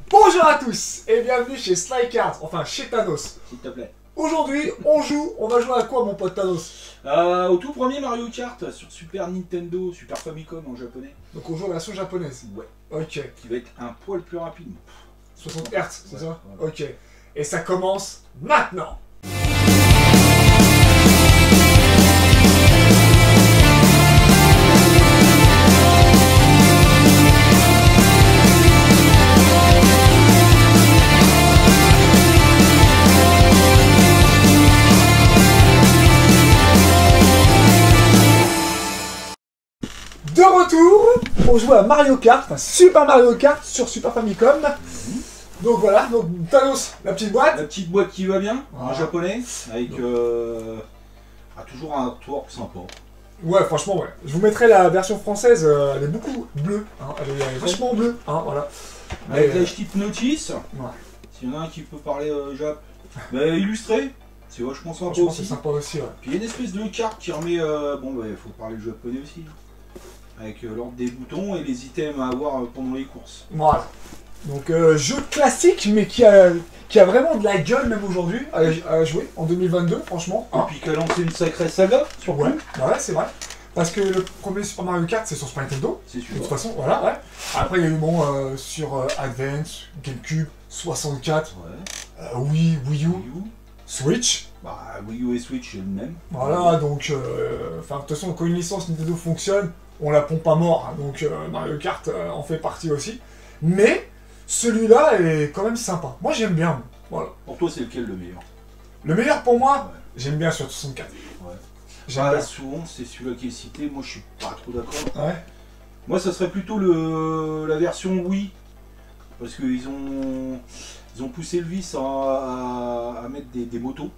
Bonjour à tous et bienvenue chez Slycards, enfin chez Thanos. S'il te plaît. Aujourd'hui, on va jouer à quoi mon pote Thanos? Au tout premier Mario Kart sur Super Nintendo, Super Famicom en japonais. Donc on joue à la version japonaise. Ouais. Ok. Qui va être un poil plus rapide. 60 Hz, c'est ouais, ça ouais. Ok. Et ça commence maintenant. De retour pour jouer à Mario Kart, enfin Super Mario Kart sur Super Famicom. Donc voilà, donc Thanos, la petite boîte. La petite boîte qui va bien, en Voilà. japonais, avec toujours un artwork sympa. Ouais, franchement, ouais. Je vous mettrai la version française, elle est beaucoup bleue, hein. Elle est vachement bleue, hein, voilà. Avec Mais, la petite notice, ouais. s'il y en a un qui peut parler Jap, mais illustré, c'est vachement sympa Franchement, c'est aussi. sympa aussi, ouais. Puis il y a une espèce de carte qui remet, bon bah il faut parler le japonais aussi, avec l'ordre des boutons et les items à avoir pendant les courses. Voilà. Donc jeu classique, mais qui a vraiment de la gueule même aujourd'hui à jouer en 2022, franchement. Et puis qui a lancé une sacrée saga, surtout. Ouais, bah ouais, c'est vrai. Parce que le premier Super Mario Kart, c'est sur Super Nintendo. C'est De sûr. toute façon, voilà, ouais. Après, il y a eu bon sur Advance, GameCube, 64, Ouais. Wii, Wii U, Wii U. Switch. Bah, Wii U et Switch, c'est le même. Voilà, donc, enfin, de toute façon, quand une licence Nintendo fonctionne, on la pompe à mort. Hein, donc, Mario Kart en fait partie aussi. Mais, celui-là est quand même sympa. Moi, j'aime bien. Voilà. Pour toi, c'est lequel le meilleur? Le meilleur pour moi, Ouais. j'aime bien sur 64. Ouais. J'aime Bah, bien. souvent, c'est celui-là qui est cité. Moi, je suis pas trop d'accord. Ouais. Moi, ça serait plutôt la version Wii. Parce qu'ils ont poussé le vice à mettre des motos.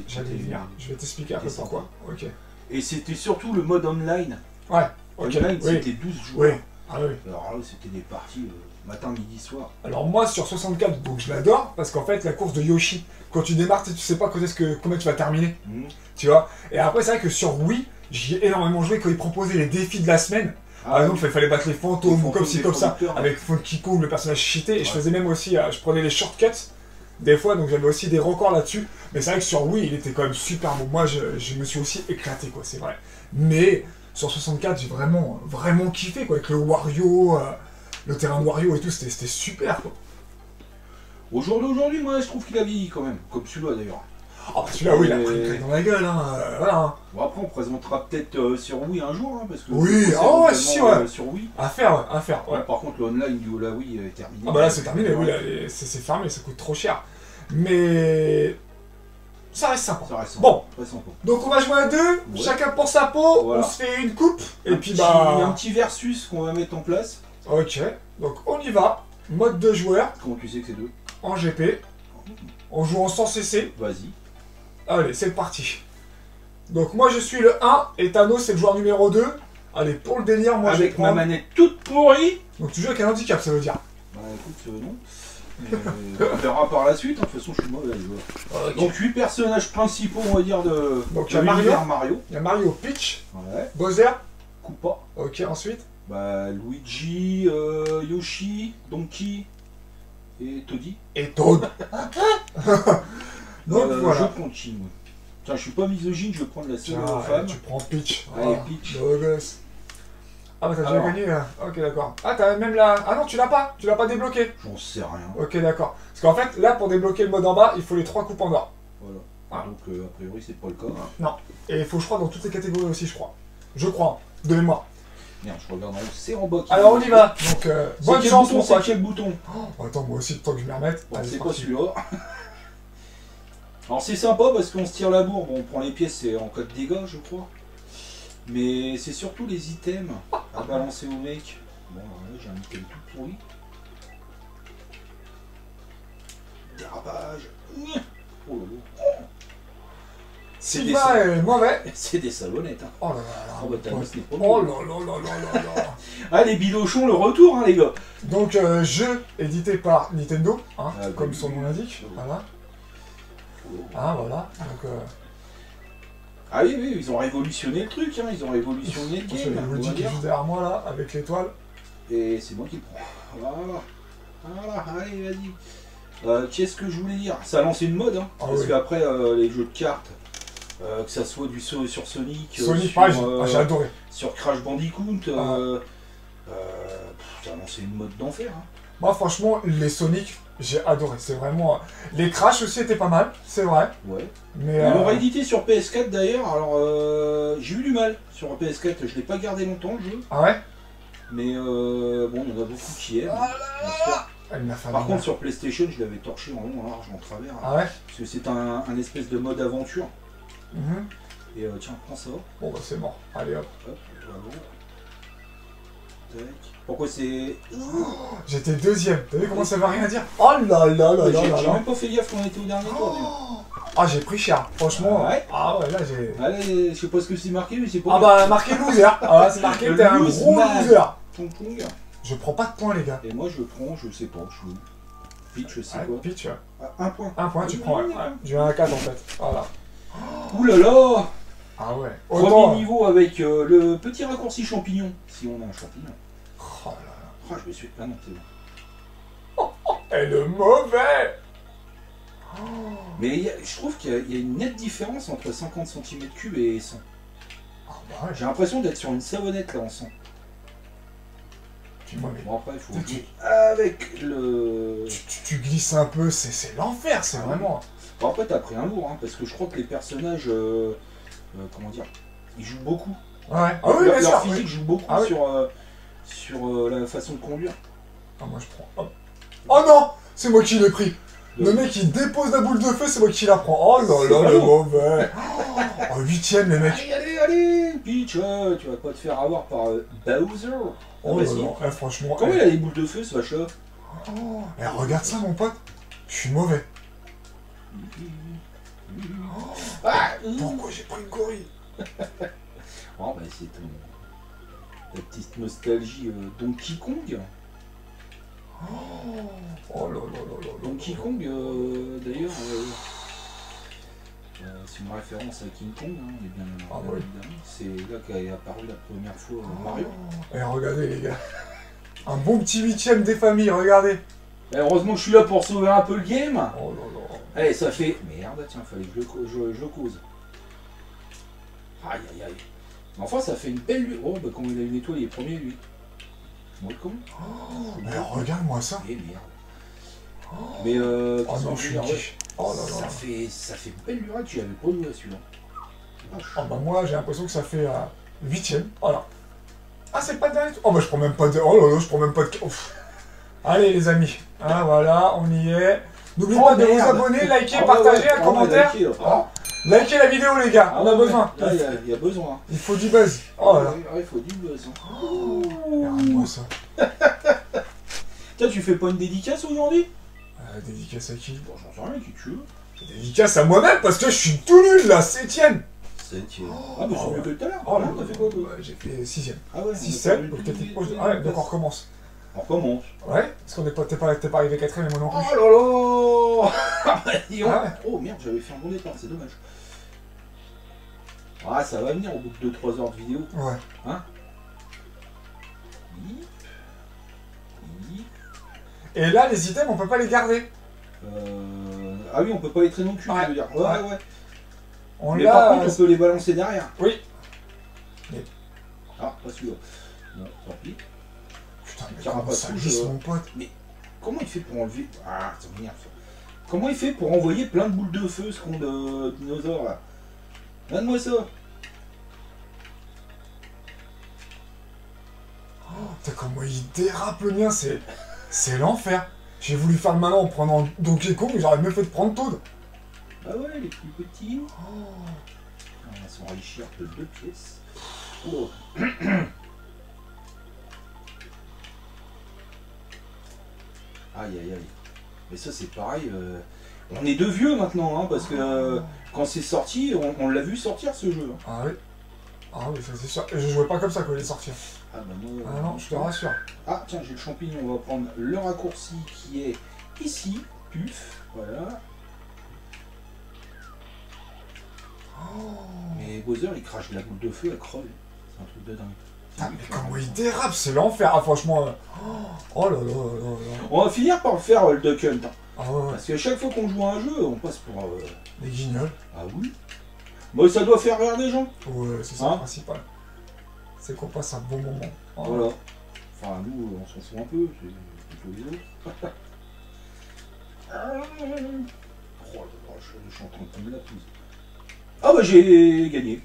J'allais venir. Je vais t'expliquer un peu C'était pourquoi. Ok. Et c'était surtout le mode online. Ouais. Ok. Online, Oui. c'était 12 joueurs. Oui. Ah oui. Alors là, c'était des parties matin, midi, soir. Alors moi sur 64, donc je l'adore parce qu'en fait la course de Yoshi, quand tu démarres, tu sais pas combien tu vas terminer, Mhm. tu vois. Et après c'est vrai que sur Wii, j'y ai énormément joué quand ils proposaient les défis de la semaine. Par exemple, il fallait battre les fantômes ou comme fantômes ci des comme ça, producteurs, ouais. avec Funky Kong, le personnage cheaté. Et je Ouais. faisais même aussi, je prenais les shortcuts des fois, donc j'avais aussi des records là-dessus. Mais c'est vrai que sur Wii, il était quand même super bon. Moi, je me suis aussi éclaté, quoi, c'est vrai. Mais sur 64, j'ai vraiment kiffé, quoi, avec le Wario, le terrain de Wario et tout, c'était super, quoi. Au jour d'aujourd'hui, moi, je trouve qu'il a vieilli quand même. Comme celui-là d'ailleurs. Ah bah celui-là, oui, il a pris une claque dans la gueule, hein, voilà. Hein. Bon, après, on présentera peut-être sur Wii un jour, hein, parce que Oui, c'est ah ouais, éventuellement, si, ouais. sur Wii. À faire, ouais. Ouais, par contre, le online du la Wii est terminé. Ah bah là, c'est terminé, oui, là, c'est fermé, ça coûte trop cher. Mais... ça reste sympa. Ça reste Bon, très sympa. donc on va jouer à deux, Ouais. chacun pour sa peau, Voilà. on se fait une coupe, et puis Un bah... petit versus qu'on va mettre en place. Ok, donc on y va, mode de joueur, Comment tu sais que c'est deux? en GP, on joue en sans cesser, Vas-y. allez, c'est parti. Donc moi je suis le 1, et Thanos c'est le joueur numéro 2. Allez, pour le délire, moi je vais Avec ma prendre... manette toute pourrie. Donc tu joues avec un handicap, ça veut dire. Bah écoute, non. On verra par la suite, hein. De toute façon je suis mauvais joueur. Donc 8 personnages principaux on va dire de Donc, il y de a Mario. l'univers Mario. Il y a Mario, Peach, Ouais. Bowser, Koopa. ok, ensuite. Bah Luigi, Yoshi, Donkey et Toddy. Et Toad. Donc Je voilà. prends Chi moi. Tiens, je suis pas misogyne, je vais prendre la seule Tiens, femme. tu prends Peach. Allez, Voilà. Peach. Beau gosse. Ah bah t'as déjà Alors. gagné là. Ok d'accord. Ah t'as même la... Ah non tu l'as pas débloqué. J'en sais rien. Ok d'accord. Parce qu'en fait là pour débloquer le mode en bas il faut les 3 coupes en or. Voilà. Ah. Donc a priori c'est pas le cas. Non. Et il faut je crois dans toutes les catégories aussi je crois. Je crois. De mémoire. Merde, je regarde en haut, c'est en bas. qui- Alors on y va. Donc C'est bonne quel chance bouton, mon c'est pote. quel bouton? Oh, attends moi aussi le temps que je m'y remette. Bon, Allez, c'est pas parti. celui-là. Alors c'est sympa parce qu'on se tire la bourre, bon, on prend les pièces, c'est en cas de dégâts je crois. Mais c'est surtout les items à balancer au mec. Bon alors là j'ai un item tout pourri. Dérapage. Oh là là. C'est des Sylvain est mauvais. C'est des savonnettes hein. Oh là là là. Oh bah Thanos n'est pas Oh bon. là là là là là là. Ah les bidochons le retour hein les gars. Donc jeu édité par Nintendo, hein, Ah, comme bah, son nom l'indique. oui. Voilà. Oh. Ah voilà. Donc Ah oui, oui, ils ont révolutionné le truc, hein, ils ont révolutionné le je game, on vous va dis qui est dire. juste derrière moi là, avec l'étoile. Et c'est moi qui le prends. Voilà. Voilà, allez, vas-y. Qu'est-ce que je voulais dire? Ça a lancé une mode, hein, Ah parce oui. qu'après, les jeux de cartes, que ça soit sur Sonic, Sonic, sur, pareil, j'ai adoré. sur Crash Bandicoot, Ah. ça a lancé une mode d'enfer. Hein. Moi, franchement, les Sonic, j'ai adoré. C'est vraiment. Les Crash aussi étaient pas mal, c'est vrai. Ouais. Mais. Ils l'ont réédité sur PS4 d'ailleurs, alors j'ai eu du mal sur PS4, je l'ai pas gardé longtemps le jeu, Ah ouais. mais bon, il y en a beaucoup qui aiment. bien sûr. Il m'a fallu. Par contre, sur PlayStation, je l'avais torché en long, en large, en travers, Ah ouais. parce que c'est un espèce de mode aventure. Mhm. Et tiens, prends ça. Bon, bah, c'est mort. Allez hop. Hop, bravo. Tac. Pourquoi c'est. J'étais deuxième. T'as vu comment ça veut rien dire? Oh là là là là là J'ai là. même pas fait gaffe qu'on était au dernier tour. dis. Ah, j'ai pris cher. Franchement. Ouais. Ah ouais, là, j'ai. Allez, je sais pas ce que c'est marqué, mais c'est pas. Ah bah, marqué loser. Ah, c'est marqué que t'es un Lose gros man. loser. Pong pong. Je prends pas de points, les gars. Et moi, je prends, je sais pas, je suis. Pitch, c'est Ouais, quoi pitch. Ah, un point. Un point, tu prends. Ouais. J'ai un 4 en fait. Voilà. Ouh là là. Ah ouais. Premier Autant. niveau avec le petit raccourci champignon. Si on a un champignon. Oh là là. Ah, je me suis. Ah non, c'est bon. Et le mauvais. Mais je trouve qu'il y a une nette différence entre 50 cm3 et 100. Ah bah ouais. J'ai l'impression d'être sur une savonnette là en 100. Dis-moi, mais. Bon, après, il faut Tu- jouer avec le. Tu glisses un peu, c'est l'enfer, c'est vraiment. Bon, après, t'as pris un lourd, hein, parce que je crois que les personnages. Comment dire? Ils jouent beaucoup. Ouais. Ah oui, bien sûr. Leur physique Oui. joue beaucoup Ah oui. sur la façon de conduire. Ah, moi je prends. Hop. Oh non, c'est moi qui l'ai pris. Le mec il dépose la boule de feu, c'est moi qui la prends. Oh là C'est là, le ballot. mauvais. Oh, 8ème les mecs. Allez, Peach, tu vas pas te faire avoir par Bowser. Oh bah là si. là, eh, franchement. Comment eh. il a des boules de feu ce vache-là? Eh, regarde ça mon pote. Je suis mauvais. Ah, Pourquoi j'ai pris le gorille? Oh, bah c'est la petite nostalgie Donkey Kong. Oh là là là là là. Donkey Kong, d'ailleurs, c'est une référence à King Kong, hein, et bien, Ah ouais. évidemment. C'est là qu'a apparu la première fois Mario. Eh, regardez les gars. Un bon petit 8ème des familles, regardez. Et heureusement que je suis là pour sauver un peu le game. Oh là là. Allez, ça fait. Merde, tiens, fallait que je le cause. Aïe aïe aïe. Mais enfin, ça fait une belle. Oh, bah, comment il a une étoile, il est premier, lui. Moi, comment Mais regarde-moi ça. Eh merde. Mais Oh qu'est-ce non, que je je suis veux une dire, quiche. Oh là ça là. fait belle lurette, tu avais pas joué à celui-là. Vache. Oh bah moi j'ai l'impression que ça fait 8ème. Voilà. Ah c'est pas le dernier. Oh bah je prends même pas de. Oh là là, je prends même pas de. Ouf. Allez les amis. Hein, voilà, on y est. N'oubliez Oh, pas de vous merde. abonner, liker, Ah ouais, partager, ouais, un commentaire. liker, là. Ah. Likez la vidéo les gars, on a besoin. Là, il y a besoin. Il faut du buzz. Oh là là. Il faut du buzz. hein. Regarde-moi ça. Tiens, tu fais pas une dédicace aujourd'hui? Dédicace à qui? Bon, j'en sais rien, qui tu veux. Dédicace à moi-même parce que je suis tout nul là, 7ème. Septième. Ah, mais c'est mieux que tout à l'heure. Oh là T'as fait quoi, toi? J'ai fait 6ème. Ah ouais, 6-7, donc t'étais proche de. Ah ouais, donc on recommence. On recommence. Ouais, parce qu'on n'est pas, t'es pas arrivé 4ème et moi non plus. Oh là là. Dis donc. Ah ouais. Oh merde, j'avais fait un bon départ, c'est dommage. Ah, ça va venir au bout de 2-3 heures de vidéo. Ouais. Hein? Hip. Hip. Et là, les items, on peut pas les garder. Ah oui, on peut pas les traîner non plus, Ouais. je veux dire. Ouais, Ouais. ouais. On Mais par l'a. contre, on peut les balancer derrière. Oui. Ah, pas celui-là. Non, tant pis. Putain, mais Car comment après ça tout, glisse, je- mon pote. Comment il fait pour enlever. Ah, ça m'énerve ça. Comment il fait pour envoyer plein de boules de feu, ce con de dinosaure là? Donne-moi ça. Putain, comment il dérape le mien, c'est l'enfer. J'ai voulu faire le malin en prenant Donkey Kong, mais j'aurais mieux fait de prendre Toad. Ah ouais, les plus petits. On va s'enrichir de 2 pièces. Oh. Aïe aïe aïe. Mais ça c'est pareil. On est deux vieux maintenant, hein, parce que quand c'est sorti, on l'a vu sortir ce jeu. hein. Ah oui. Ah oui, ça c'est sûr. Et je jouais pas comme ça quand il est sorti. Ah bah moi. Ah non, je te rassure. Ah tiens, j'ai le champignon, on va prendre le raccourci qui est ici. Puf, voilà. Mais Bowser il crache de la boule de feu, elle creve. C'est un truc de dingue. Ah, mais comment il dérape, c'est l'enfer. Ah, franchement. Oh là là là là. On va finir par le faire le Duck Hunt. Hein. Ah ouais, Parce qu'à chaque fois qu'on joue à un jeu, on passe pour. les guignols. Ah oui. Bon, ça doit faire rire des gens. Ouais, c'est ça Hein le principal. C'est qu'on passe un bon moment. Oh. Voilà. Enfin, nous, on s'en fout un peu. C'est plutôt les autres. Oh là là, je suis en train de tomber la pousse. Ah bah j'ai gagné.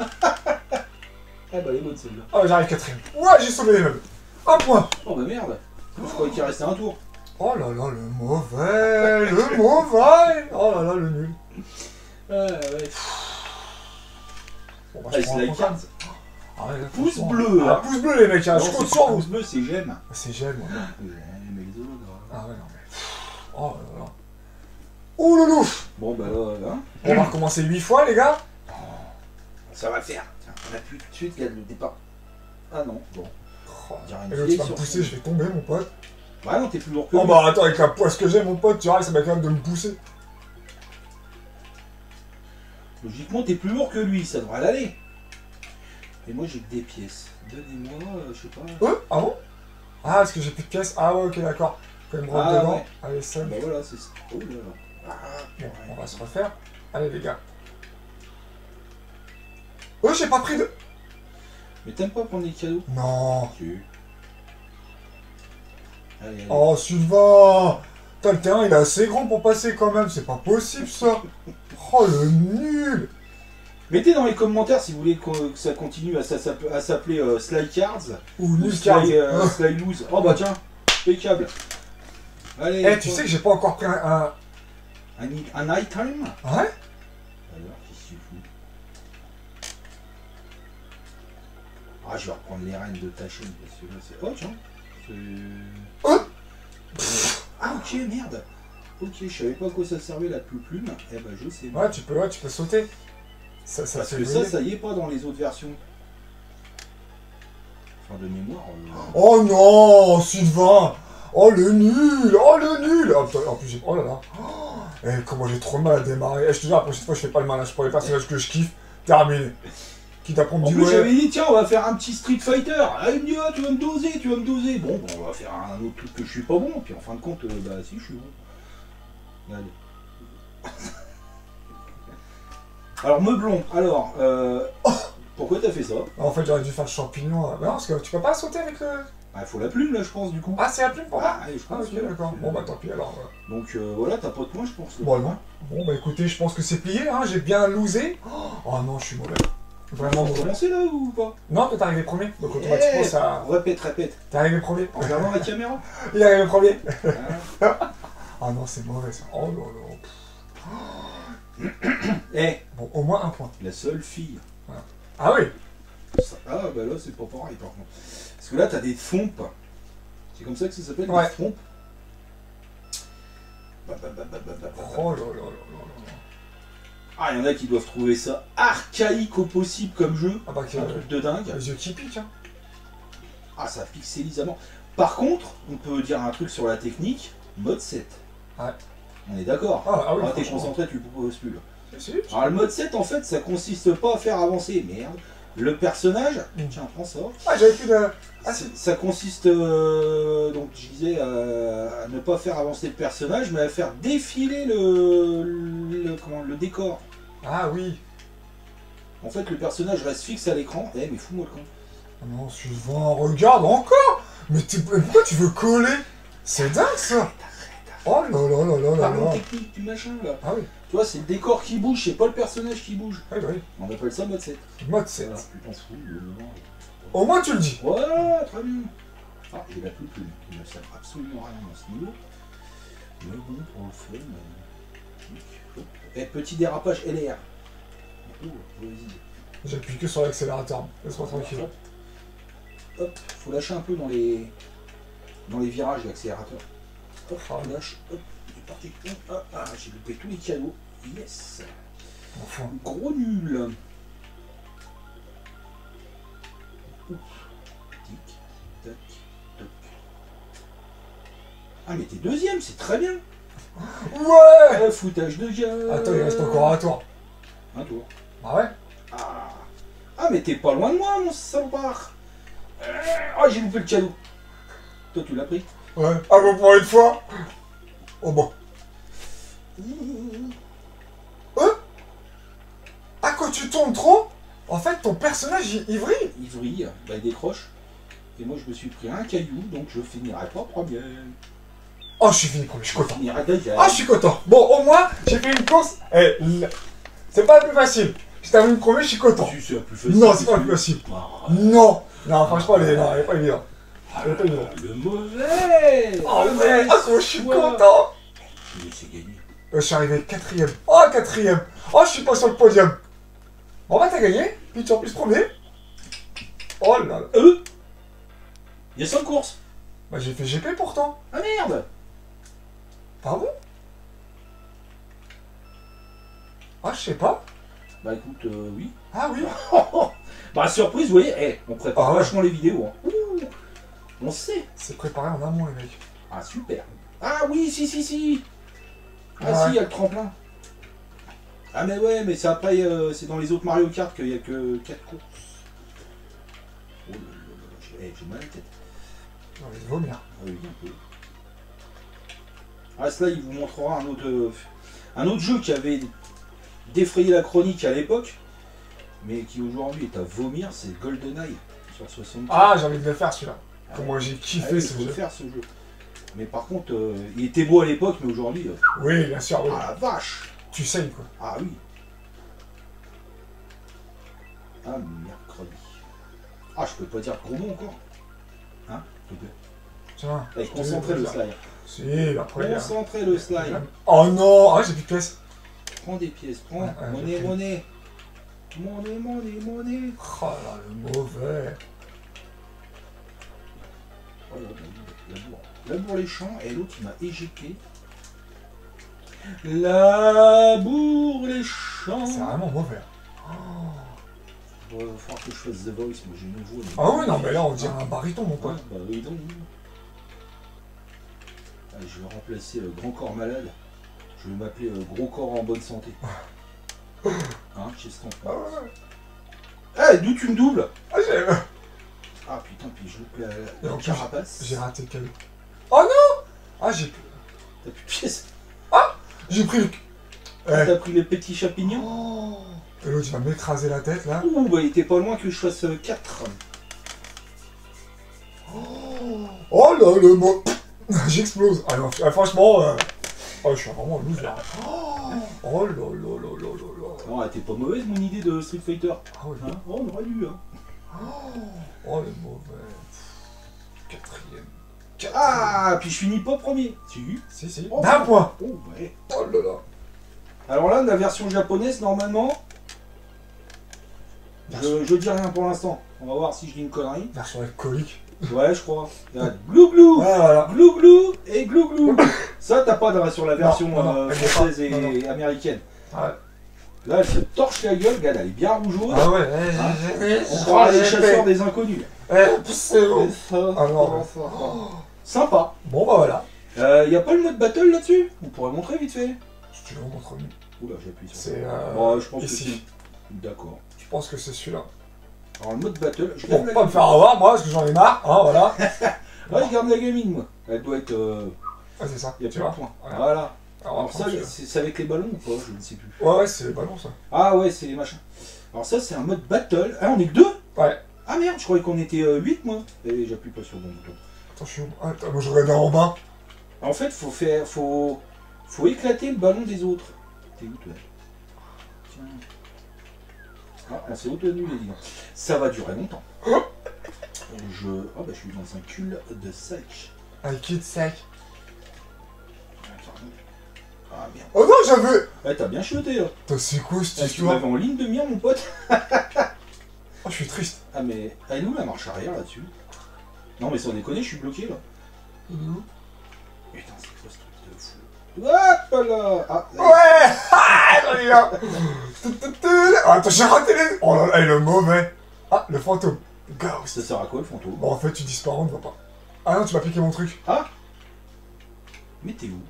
Ah bah elle est bonne celle-là. Oh, j'arrive quatrième. Ouais, j'ai sauvé les meubles. Un point. Oh bah merde. Je croyais qu'il restait un tour. Oh là là, le mauvais. Le mauvais. Oh là là, le nul. Ouais. Bon, bah, Allez, je prends c'est un la point. carte. Ah ouais, là, Pouce franchement. bleu. Ah, pouce bleu, les mecs, hein. Non, Je compte c'est sur pas vous. pouce bleu, c'est j'aime. C'est j'aime, moi. J'aime les hologrammes. Ah ouais, non, mais. Oh là là. Oh loulou. Bon bah là. On va recommencer 8 fois, les gars. Ça va le faire. Tiens, on appuie tout de suite, il y a le départ. Ah non, bon. Oh, Dirait une et l'autre, vieille tu vas me sur pousser, fond. je vais tomber, mon pote. Bah non, t'es plus lourd que Oh lui. bah attends, avec la poisse que j'ai, mon pote, tu vois, ça va quand même de me pousser. Logiquement, t'es plus lourd que lui, ça devrait l'aller. Et moi, j'ai que des pièces. Donnez-moi, je sais pas. Ah bon? Ah, parce que j'ai plus de pièces. Ah ouais, ok, d'accord. Quand même rentre Ah, dedans. ouais. Allez, ça. Bah voilà, c'est ça. Oh là là. Ah, Bon, on va se refaire. Allez, les gars. Oh, j'ai pas pris de... Mais t'aimes pas prendre les cadeaux? Non. Si. Allez. Oh, Sylvain. Putain, le terrain, il est assez grand pour passer quand même. C'est pas possible, ça. Oh, le nul. Mettez dans les commentaires si vous voulez que ça continue à s'appeler Sly Cards Ou ou nul Sly, card. Sly Loose. Oh bah tiens, impeccable. Allez. Eh, tu sais que j'ai pas encore pris un... Un item? Ouais? Alors, qu'est-ce qu'il fout? Ah, je vais reprendre les rênes de ta chaîne parce que là c'est. Oh tiens. Oh. Ah ok, merde. Ok, je savais pas à quoi ça servait la plume. Eh ben je sais. Ouais, tu peux sauter. Ça Parce fait que briller. ça y est pas dans les autres versions. Enfin de mémoire. Oh non, Sylvain. Oh le nul. Oh le nul. Oh, putain, en plus, j'ai... Oh là là. Oh, eh, comment j'ai trop de mal à démarrer. Eh, je te dis, la prochaine fois, je fais pas le malin. Je prends les personnages que je kiffe. Terminé. Quitte à prendre En du plus ouais. j'avais dit tiens on va faire un petit Street Fighter. Ah il me dit ah, tu vas me doser, tu vas me doser. Bon on va faire un autre truc que je suis pas bon. Puis en fin de compte bah si je suis bon. Allez. Alors Meublon, alors pourquoi t'as fait ça? En fait, j'aurais dû faire le champignon. Bah non, parce que tu peux pas sauter avec le... Ah il faut la plume là je pense du coup. Ah, c'est la plume pour moi. Ah, je Ah, pense, ok, ouais. d'accord. Bon, bah tant pis alors. Donc voilà, t'as pas de points je pense. Bon, non. Bon, bah écoutez, je pense que c'est plié, hein. J'ai bien losé. Oh non, je suis mauvais. Vraiment On va mauvais. commencer là ou pas? Non, toi t'es arrivé premier. Donc automatiquement, ça. Répète. T'es arrivé premier. En regardant la caméra. Il est arrivé premier. Ah. Ah non, c'est mauvais ça. Oh là là. Eh, Bon, au moins un point. la seule fille. Ah oui. Ah bah là c'est pas pareil par contre. Parce que là t'as des fompes. C'est comme ça que ça s'appelle, Ouais. des fompes. Oh là là là là là. Ah, il y en a qui doivent trouver ça archaïque au possible comme jeu. Ah bah, Un truc de dingue. les yeux qui piquent, hein. Ah, ça pixelise à mort. Par contre, on peut dire un truc sur la technique. Mode 7. Ouais. On est d'accord. Ah oui. Ah, t'es franchement. concentré, tu proposes plus là. Si, si. Alors le mode 7 en fait ça consiste pas à faire avancer, merde, le personnage, tiens prends ça, Ah, j'avais plus de... Ah, ça consiste donc je disais à ne pas faire avancer le personnage mais à faire défiler le décor. Ah oui. En fait le personnage reste fixe à l'écran, mais fous-moi le camp. Ah non, Sylvain, regarde encore. Mais pourquoi tu veux coller? C'est dingue ça. Oh là là là là là Parlons là. technique du machin là. Ah oui. Tu vois c'est le décor qui bouge, c'est pas le personnage qui bouge. Oui, oui. On appelle ça mode 7. Mode 7. Voilà, tu t'en fous, Au moins tu le dis. voilà, très bien. Ah, j'ai la plume. Il ne sert absolument rien dans ce niveau. Mais bon, pour le fun. Et petit dérapage LR. Oh, vas-y. J'appuie que sur l'accélérateur. Laisse-moi tranquille. Hop, faut lâcher un peu dans les virages l'accélérateur. Hop, Ah. tu lâches. Hop, c'est parti. Hop, ah, j'ai loupé tous les cadeaux. Yes. Enfin. Gros nul. Ouf. Tic, tac, toc. Ah mais t'es deuxième, c'est très bien. Ouais. Foutage de gueule. Attends, il reste encore un tour. Un tour. Ah ouais. Ah mais t'es pas loin de moi, mon salopard. Oh, j'ai loupé le cadeau. Toi, tu l'as pris? Ouais. Ah bon, pour une fois. Oh bon. Ah, quand tu tournes trop, en fait, ton personnage, il vrille. Il vrille, bah, il décroche. Et moi, je me suis pris un caillou, donc je finirai pas premier. Oh, je suis fini premier, je suis Je content. finirai deuxième. Ah, je suis content. Bon, au moins, j'ai fait une course. Eh, c'est pas le plus facile. Si t'as vu premier, je suis content. Si, c'est la plus facile. Non, c'est pas le plus facile. Ah, Non. Non, franchement, elle est pas évidente. Elle est pas évidente. le mauvais. Oh, mais, ah, comment je suis Ouais. content. Mais c'est gagné. Je suis arrivé 4ème. Oh, 4ème. Oh, je suis pas sur le podium. Bon, bah, t'as gagné. Puis tu es en plus premier. Oh là là. Il y a 5 courses. Bah, j'ai fait GP pourtant. Ah merde. Pardon? Ah, je sais pas. Bah écoute, oui. Ah oui. Bah surprise, vous voyez, on prépare Ah ouais. vachement les vidéos. Hein. Ouh, on sait. C'est préparé en amont, les mecs. Ah super. Ah oui, si. Ah Ouais. si, il y a le tremplin. Ah mais ouais, mais c'est après, c'est dans les autres Mario Kart qu'il y a que 4 courses. Oh là là, j'ai mal à la tête. J'ai envie de vomir. Ah oui, un peu. Ah cela, il vous montrera un autre jeu qui avait défrayé la chronique à l'époque, mais qui aujourd'hui est à vomir, c'est GoldenEye sur 64. Ah, j'ai envie de le faire celui-là. Ah Comment j'ai Ah kiffé oui, ce faut le jeu. faire ce jeu. Mais par contre, il était beau à l'époque, mais aujourd'hui, Oui, bien sûr, oui. ah la vache. Tu saignes quoi. Ah oui. Ah mercredi. Ah je peux pas dire gros mot encore. Hein, s'il te plaît. Tiens. Allez, concentrez le slide. Si, après. Concentrez le slide. Oh non. Ah, j'ai plus de pièces. Prends des pièces, prends. Ouais, Monnaie, j'ai pris. monnaie. Monnaie. Oh là, le mauvais. Oh là, la bourre les champs, et l'autre il m'a éjecté. La bourre les champs. C'est vraiment mauvais. Il va falloir que je fasse The Voice, moi j'ai une voix. mais- Ah oui, non, mais là, on dirait un baryton, mon Ouais, pote. bah oui, donc. Allez, je vais remplacer le grand corps malade. Je vais m'appeler gros corps en bonne santé. Hein, qu'est-ce qu'on Ah fait? ouais. Eh, d'où tu me doubles? Ah, j'ai... Ah putain, puis je loupe Et la en plus, carapace. J'ai raté le cadeau. Oh non. Ah, j'ai... T'as plus de pièces. J'ai pris le... T'as pris les petits champignons. Oh. Et l'autre, il va m'écraser la tête, là. Ouh, bah il était pas loin que je fasse 4. Oh là, le mot... J'explose. Ah non, franchement... Oh, je suis vraiment loser. Oh là là là là là là. Non, elle était pas mauvaise mon idée de Street Fighter. Ah ouais. Hein, oh, on aurait dû. Hein. Oh, le mauvais. 4ème. Ah, puis je finis pas premier. Si. Si. Oh. D'un point. Oh, ouais. Oh là là. Alors là, la version japonaise, normalement, je dis rien pour l'instant. On va voir si je dis une connerie. Version alcoolique. Ouais, je crois. Il y a glou-glou, Ouais, voilà. glou-glou et glou-glou. Ça, t'as pas sur la version non, elle est française pas. et Non. américaine. Ouais. Là, elle se torche la gueule, regarde, elle est bien rougeaude. Ah ouais. On croirait les chasseurs des inconnus. C'est bon. Ah non. Sympa. Bon, bah voilà. Y a pas le mode battle là-dessus? On pourrait montrer vite fait. Si tu veux, on montre mieux. Oula, j'appuie sur ça. C'est... Bon, je pense ici. que c'est... D'accord. Je pense que c'est celui-là. Alors, le mode battle, je Bon, garde la pas me faire avoir, moi, parce que j'en ai marre. Hein, voilà. Ouais, je garde la gamine, moi. Elle doit être... Ah, c'est ça. Il y a Tu plus de vois. points. Voilà. Voilà. Alors, Alors ça, après, c'est avec les ballons ou pas? Je ne sais plus. Ouais, c'est pas bon, ça. Ah ouais, c'est les machins. Alors ça, c'est un mode battle. Ah, on est que 2? Ouais. Ah merde, je croyais qu'on était 8, moi. Et j'appuie pas sur le bon bouton. Attends, je suis où? Attends, moi, je regarde en bas. En fait, faut éclater le ballon des autres. T'es où, toi? Tiens. Ah, on s'est obtenu, les gars. Ça va durer longtemps. Oh bah, je suis dans un cul de sac. Un kit sec. Ah merde. Oh non, j'avais... Ouais, t'as bien chioté, là. Putain, c'est quoi cette Ah, tu histoire? m'avais en ligne de mire, mon pote. Oh, je suis triste. Ah, mais elle est où la marche arrière là-dessus? Non, mais sans déconner, je suis bloqué, là. Putain, c'est quoi ce truc de fou? Hop là! Ah, là. Ouais. Ah, j'en ai un. Ah, attends, j'ai raté les... Oh là là, et le mauvais. Ah, le fantôme. Ghost. Ça sert à quoi, le fantôme? Bon, en fait, tu disparais, on ne voit pas. Ah non, tu m'as piqué mon truc. Ah! Mais t'es où?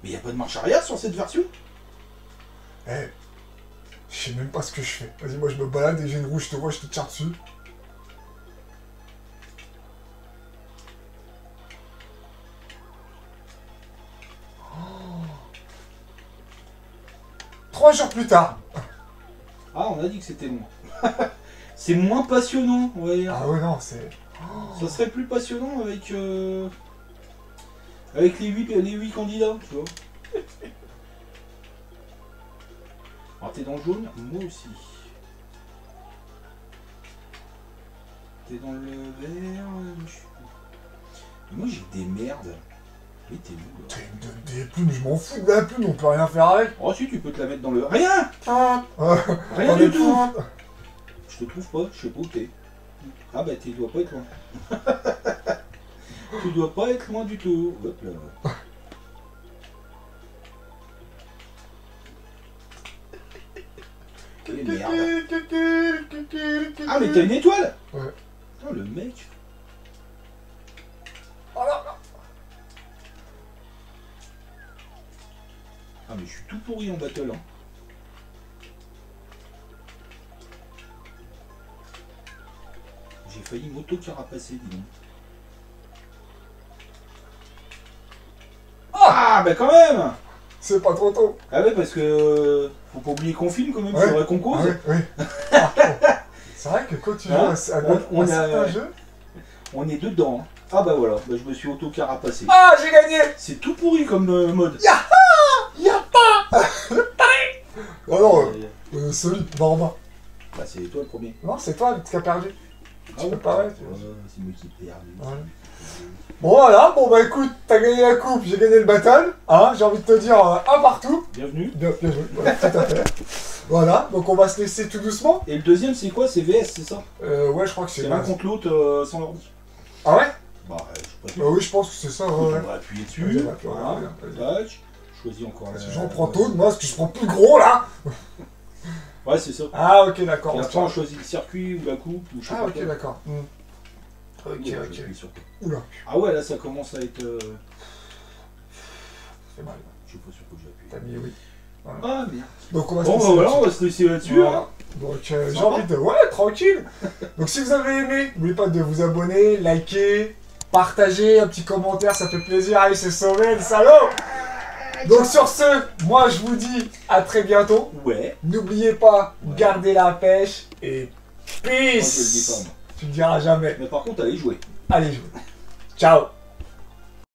Mais y a pas de marche arrière sur cette version? Eh, je sais même pas ce que je fais. Vas-y, moi je me balade et j'ai une rouge, je te vois, je te tire dessus. Oh. 3 jours plus tard. Ah, on a dit que c'était moins. C'est moins passionnant, on va dire. Ah ouais, non, c'est... Ça serait plus passionnant avec, avec les 8 candidats, tu vois. Alors t'es dans le jaune, moi aussi. T'es dans le vert, moi j'ai des merdes. Mais t'es où là? T'as une des plumes, je m'en fous de la plume, on peut rien faire avec. Oh si, tu peux te la mettre dans le... Rien. Rien On du est tout. fou. Je te trouve pas, je sais pas où t'es. Ah bah tu dois pas être loin. Tu dois pas être loin du tout. Hop là. Quelle merde. Ah mais t'as une étoile. Ouais. Putain le mec. Oh là là. Ah mais je suis tout pourri en battle hein. J'ai failli m'auto-carapacer, dis donc. Ah bah quand même. C'est pas trop tôt. Ah ouais parce que faut pas oublier qu'on filme quand même, Ouais. c'est vrai qu'on cause. Ah ouais, ouais. Ah, bon. C'est vrai que quand tu joues Hein, à certains jeux... On est dedans. Hein. Ah bah voilà, bah, je me suis auto-carapassé. Ah, j'ai gagné. C'est tout pourri comme mode. Y'a pas. Oh non, solide, va en bas. Bah c'est toi le premier. Non, c'est toi qui as perdu. Tu peux pas, ouais. C'est moi qui ai perdu. Ouais. Bon voilà, bon bah écoute, t'as gagné la coupe, j'ai gagné le battle, hein, j'ai envie de te dire un partout. Bienvenue. Bien joué, voilà, tout à fait. Voilà, donc on va se laisser tout doucement. Et le deuxième c'est quoi? C'est VS, c'est ça? Ouais, je crois que c'est C'est l'un contre l'autre sans l'ordi. Ah ouais? Bah je sais pas. Oui, je pense que c'est ça, ouais. On va appuyer Vas-y, dessus. va, Voilà. vas-y. Tac. Choisis encore la... J'en prends tout, moi, parce que je prends plus gros là. Ouais c'est ça. Ah ok, d'accord. Et après on choisit le circuit ou la coupe ou je sais Ah pas ok, quoi. d'accord. Ok, Ouais, ok. j'appuie sur quoi. Oula, Ah ouais là ça commence à être... c'est mal. Je sais pas sur quoi j'ai appuyé. T'as mis oui. Voilà. Ah merde. Donc on va se Bon bah laisser voilà, là-dessus. on va se laisser là-dessus. Voilà. Hein. Donc j'ai Sympa. envie de... Ouais, tranquille. Donc si vous avez aimé, n'oubliez pas de vous abonner, liker, partager, un petit commentaire, ça fait plaisir. Ah, il s'est sauvé le salaud. Donc sur ce, moi je vous dis à très bientôt. Ouais. N'oubliez pas, gardez la pêche et Moi je le dis peace. pas moi. Tu le diras jamais. Mais par contre allez jouer. Allez, jouez. Ciao.